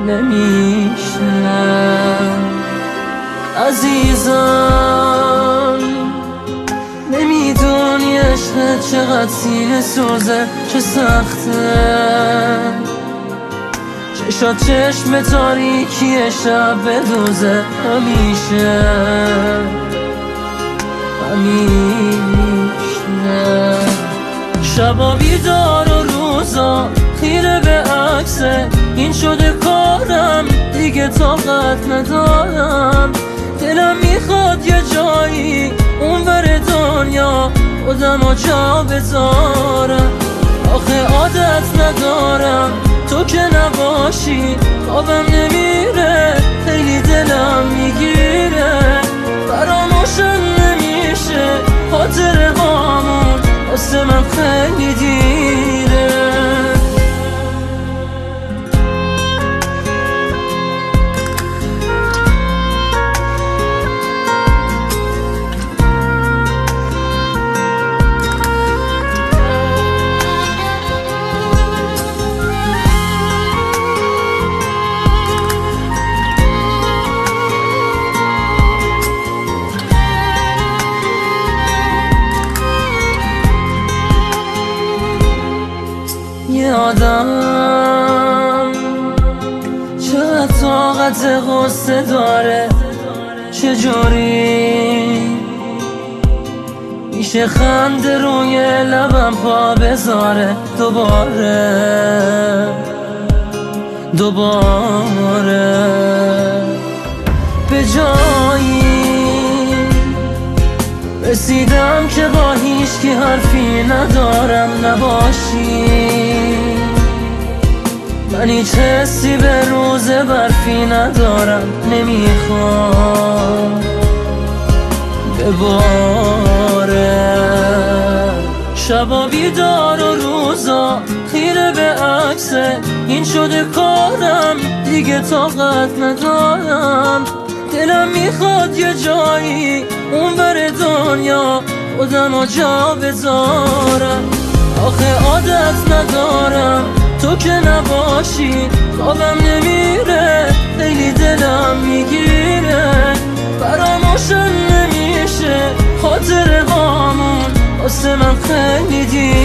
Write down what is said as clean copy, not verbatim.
نمیشه. عزیزم نمیدونی عشقت چقدر سینه سوزه، چه سخته چشات چشم تاریکی شب بدوزه. همیشه شبا بیدار و روزا خیره به عکسه، این شده کارم دیگه طاقت ندارم. دلم میخواد یه جایی اونور دنیا خودمو جا بذارم. آخه عادت ندارم تو که نباشی، خوابم نمیره خیلی دلم میگیره. فراموشم نمیشه خاطره هامون، واسه من خیلی دیره. یه آدم چقدر طاقت غصه داره، چجوری میشه خنده روی لبم پا بذاره دوباره به جایی رسیدم که با هیچکی حرفی ندارم نباشی. من هیچ حسی به روز برفی ندارم، نمیخوام بباره. شبا بیدار و روزا خیره به عکسه، این شده کارم دیگه طاقت ندارم. دلم میخواد یه جایی اونور دنیا خودمو جا بذارم. آخه عادت ندارم تو که نباشی، خوابم نمیره خیلی دلم میگیره. فراموشم نمیشه خاطره هامون، واسه من خیلی دیره.